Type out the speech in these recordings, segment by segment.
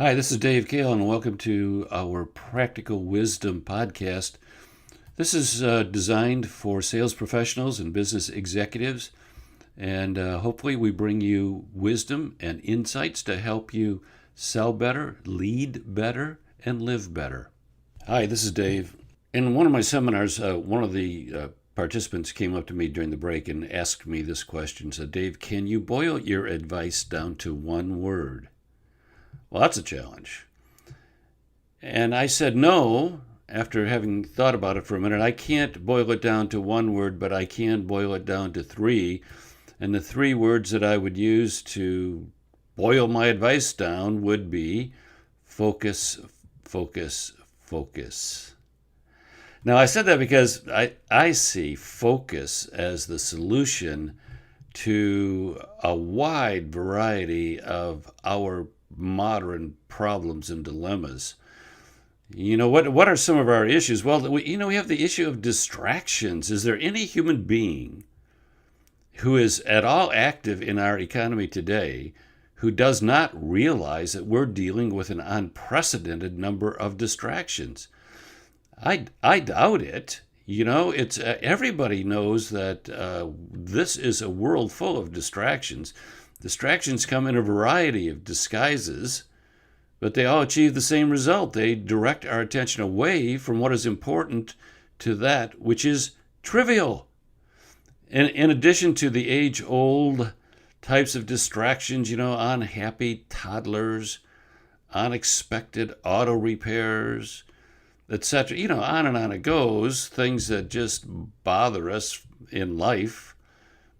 Hi, this is Dave Kahle, and welcome to our Practical Wisdom podcast. This is designed for sales professionals and business executives, and hopefully, we bring you wisdom and insights to help you sell better, lead better, and live better. Hi, this is Dave. In one of my seminars, one of the participants came up to me during the break and asked me this question. Said, Dave, can you boil your advice down to one word? Well, that's a challenge. And I said, no, after having thought about it for a minute. I can't boil it down to one word, but I can boil it down to three. And the three words that I would use to boil my advice down would be focus, focus, focus. Now, I said that because I see focus as the solution to a wide variety of our modern problems and dilemmas. You know, what are some of our issues? Well, we have the issue of distractions. Is there any human being who is at all active in our economy today who does not realize that we're dealing with an unprecedented number of distractions? I doubt it. You know, it's everybody knows that this is a world full of distractions. Distractions come in a variety of disguises, but they all achieve the same result. They direct our attention away from what is important to that which is trivial. In addition to the age-old types of distractions, unhappy toddlers, unexpected auto repairs, etc., on and on it goes, things that just bother us in life.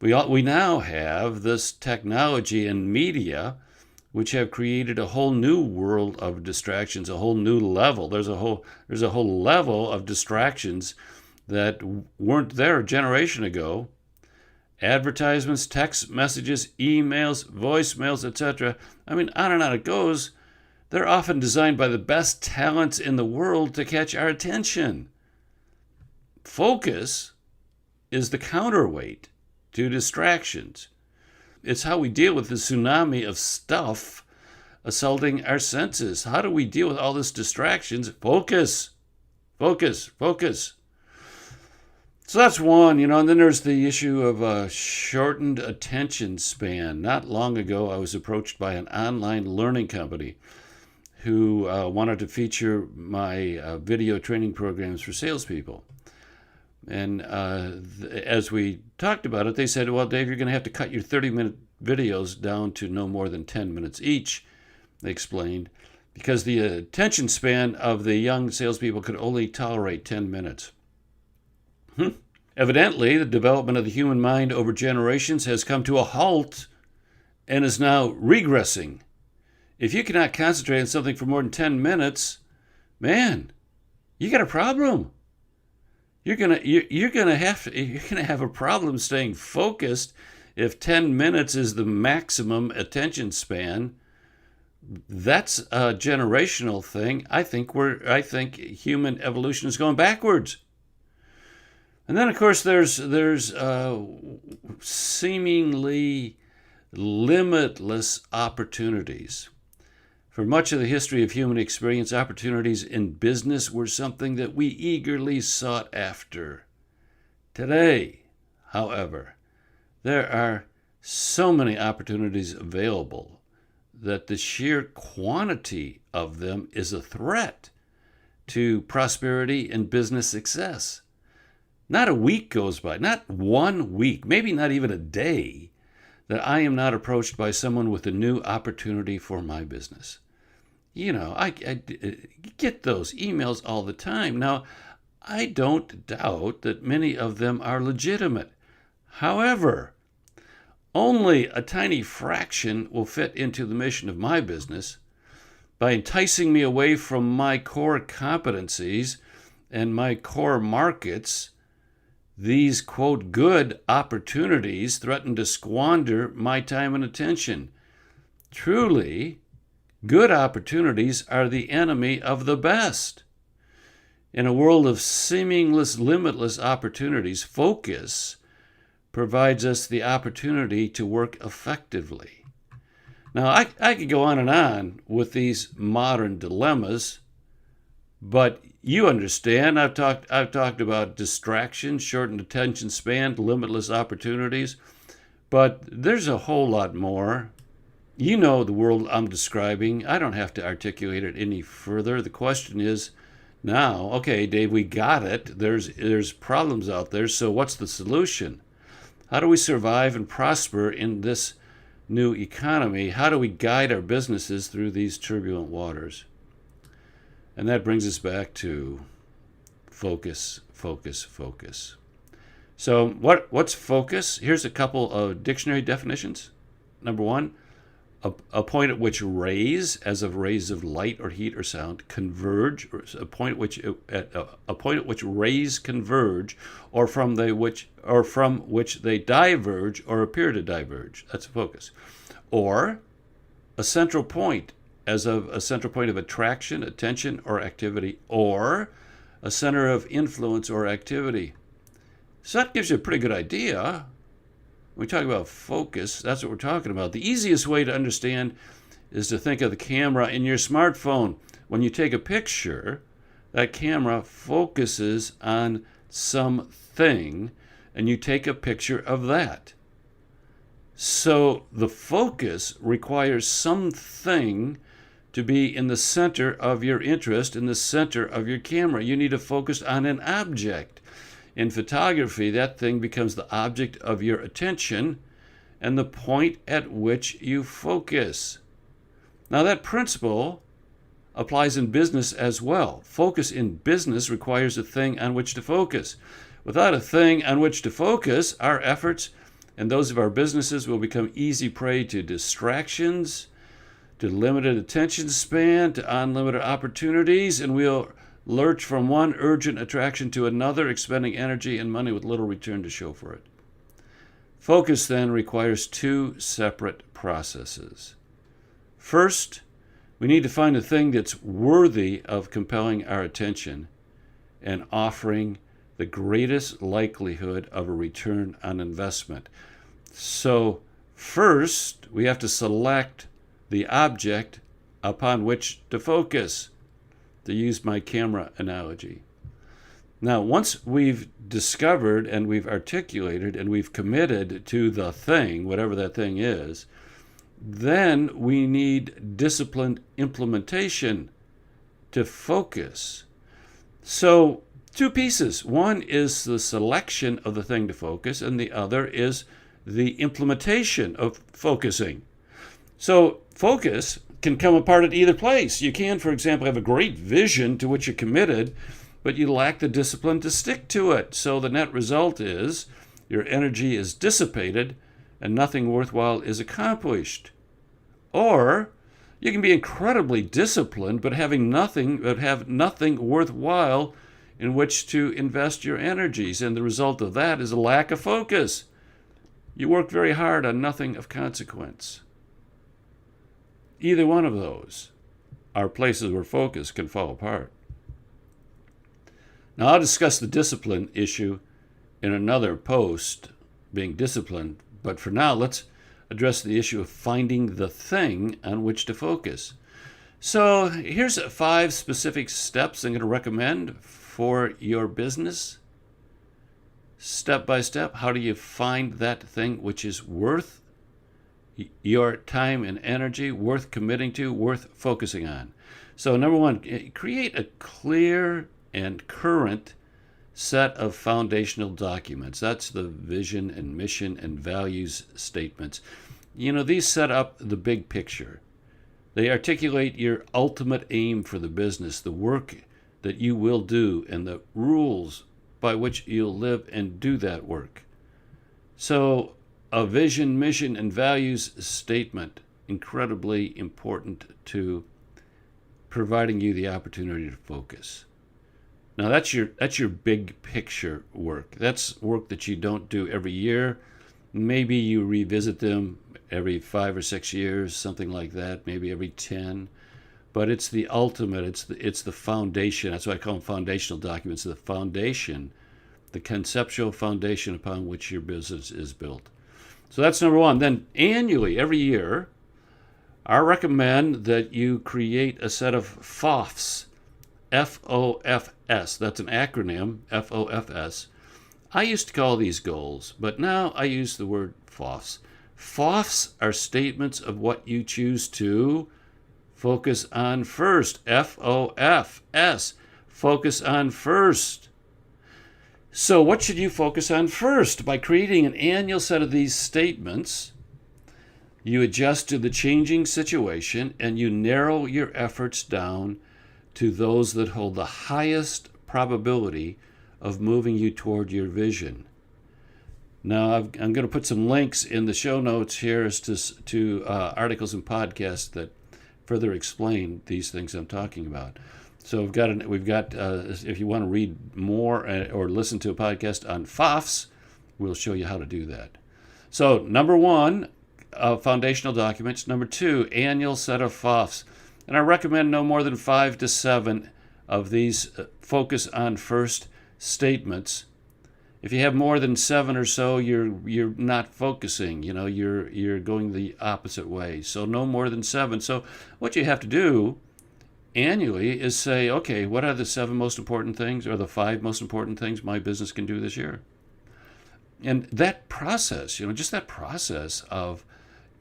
We now have this technology and media which have created a whole new world of distractions, a whole new level. There's a whole level of distractions that weren't there a generation ago. Advertisements, text messages, emails, voicemails, etc. I mean, on and on it goes. They're often designed by the best talents in the world to catch our attention. Focus is the counterweight to distractions. It's how we deal with the tsunami of stuff assaulting our senses. How do we deal with all this distractions? Focus, focus, focus. So that's one, and then there's the issue of a shortened attention span. Not long ago, I was approached by an online learning company who wanted to feature my video training programs for salespeople. And as we talked about it, they said, well, Dave, you're going to have to cut your 30-minute videos down to no more than 10 minutes each, they explained, because the attention span of the young salespeople could only tolerate 10 minutes. Evidently, the development of the human mind over generations has come to a halt and is now regressing. If you cannot concentrate on something for more than 10 minutes, man, you got a problem. You're gonna have a problem staying focused if 10 minutes is the maximum attention span. That's a generational thing. I think human evolution is going backwards. And then, of course, there's seemingly limitless opportunities. For much of the history of human experience, opportunities in business were something that we eagerly sought after. Today, however, there are so many opportunities available that the sheer quantity of them is a threat to prosperity and business success. Not a week goes by, not 1 week, maybe not even a day, that I am not approached by someone with a new opportunity for my business. I get those emails all the time. Now, I don't doubt that many of them are legitimate. However, only a tiny fraction will fit into the mission of my business. By enticing me away from my core competencies and my core markets, these, quote, good opportunities threaten to squander my time and attention. Truly, good opportunities are the enemy of the best. In a world of seamless, limitless opportunities, focus provides us the opportunity to work effectively. Now, I could go on with these modern dilemmas, but you understand. I've talked about distraction, shortened attention span, limitless opportunities, but there's a whole lot more. You know the world I'm describing. I don't have to articulate it any further. The question is now, okay, Dave, we got it. There's problems out there. So what's the solution? How do we survive and prosper in this new economy? How do we guide our businesses through these turbulent waters? And that brings us back to focus, focus, focus. So what's focus? Here's a couple of dictionary definitions. Number one, a point at which rays, as of rays of light or heat or sound, converge, or a point at which rays converge, or from which they diverge or appear to diverge. That's a focus. Or a central point, as of a central point of attraction, attention, or activity, or a center of influence or activity. So that gives you a pretty good idea. When we talk about focus, that's what we're talking about. The easiest way to understand is to think of the camera in your smartphone. When you take a picture, that camera focuses on something, and you take a picture of that. So the focus requires something to be in the center of your interest, in the center of your camera. You need to focus on an object. In photography, that thing becomes the object of your attention and the point at which you focus. Now, that principle applies in business as well. Focus in business requires a thing on which to focus. Without a thing on which to focus, our efforts and those of our businesses will become easy prey to distractions, to limited attention span, to unlimited opportunities, and we'll lurch from one urgent attraction to another, expending energy and money with little return to show for it. Focus then requires two separate processes. First, we need to find a thing that's worthy of compelling our attention and offering the greatest likelihood of a return on investment. So first, we have to select the object upon which to focus, to use my camera analogy. Now, once we've discovered and we've articulated and we've committed to the thing, whatever that thing is, then we need disciplined implementation to focus. So, two pieces. One is the selection of the thing to focus, and the other is the implementation of focusing. So, focus can come apart at either place. You can, for example, have a great vision to which you're committed, but you lack the discipline to stick to it. So the net result is your energy is dissipated and nothing worthwhile is accomplished. Or you can be incredibly disciplined but have nothing worthwhile in which to invest your energies, and the result of that is a lack of focus. You work very hard on nothing of consequence. Either one of those are places where focus can fall apart. Now, I'll discuss the discipline issue in another post, being disciplined, but for now, let's address the issue of finding the thing on which to focus. So here's 5 specific steps I'm going to recommend for your business. Step by step, how do you find that thing which is worth your time and energy, worth committing to, worth focusing on? So number 1, create a clear and current set of foundational documents. That's the vision and mission and values statements. These set up the big picture. They articulate your ultimate aim for the business, the work that you will do, and the rules by which you'll live and do that work. So a vision, mission, and values statement, incredibly important to providing you the opportunity to focus. Now that's your big picture work. That's work that you don't do every year. Maybe you revisit them every 5 or 6 years, something like that, maybe every 10. But it's the ultimate, it's the foundation. That's why I call them foundational documents, the foundation, the conceptual foundation upon which your business is built. So that's number 1. Then annually, every year, I recommend that you create a set of FOFs, FOFS. That's an acronym, FOFS. I used to call these goals, but now I use the word FOFs. FOFs are statements of what you choose to focus on first. FOFS. Focus on first. So, what should you focus on first? By creating an annual set of these statements, you adjust to the changing situation and you narrow your efforts down to those that hold the highest probability of moving you toward your vision. Now, I'm going to put some links in the show notes here as to articles and podcasts that further explain these things I'm talking about. So we've got if you want to read more or listen to a podcast on FOFs, we'll show you how to do that. So number one, foundational documents. Number two, annual set of FOFs. And I recommend no more than 5 to 7 of these focus on first statements. If you have more than 7 or so, you're not focusing. You're going the opposite way. So no more than 7. So what you have to do annually is say, okay, what are the 7 most important things or the 5 most important things my business can do this year? And that process, just that process of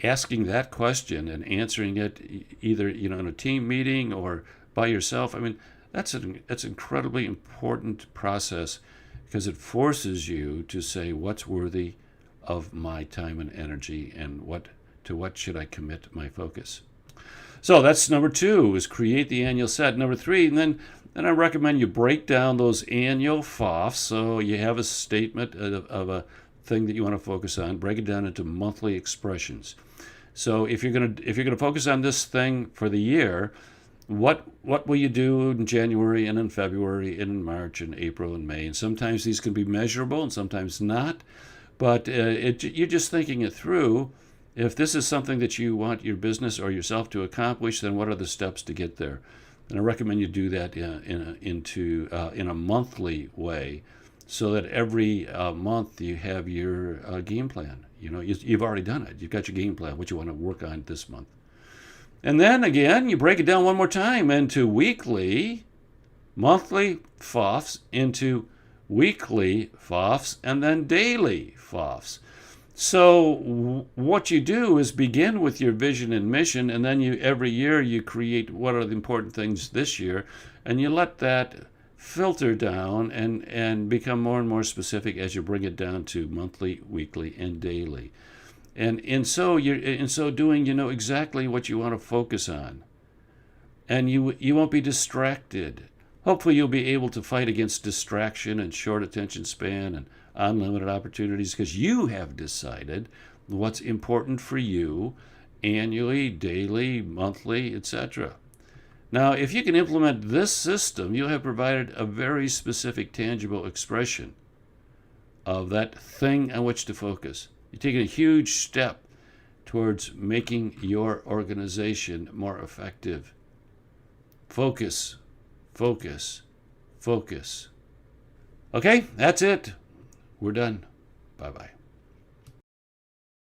asking that question and answering it either, in a team meeting or by yourself, that's an incredibly important process because it forces you to say what's worthy of my time and energy and what should I commit my focus. So that's number 2, is create the annual set. Number 3, and then I recommend you break down those annual FOFs. So you have a statement of a thing that you want to focus on. Break it down into monthly expressions. So if you're gonna focus on this thing for the year, what will you do in January and in February and in March and April and May? And sometimes these can be measurable and sometimes not. But you're just thinking it through. If this is something that you want your business or yourself to accomplish, then what are the steps to get there? And I recommend you do that in a monthly way, so that every month you have your game plan. You've already done it. You've got your game plan, what you want to work on this month. And then again, you break it down one more time into monthly FOFs, into weekly FOFs, and then daily FOFs. So what you do is begin with your vision and mission, and then every year you create what are the important things this year, and you let that filter down and become more and more specific as you bring it down to monthly, weekly, and daily. And in so doing, you know exactly what you want to focus on, and you won't be distracted. Hopefully you'll be able to fight against distraction and short attention span and unlimited opportunities because you have decided what's important for you annually, daily, monthly, etc. Now, if you can implement this system, you'll have provided a very specific, tangible expression of that thing on which to focus. You're taking a huge step towards making your organization more effective. Focus, focus, focus. Okay, that's it. We're done. Bye-bye.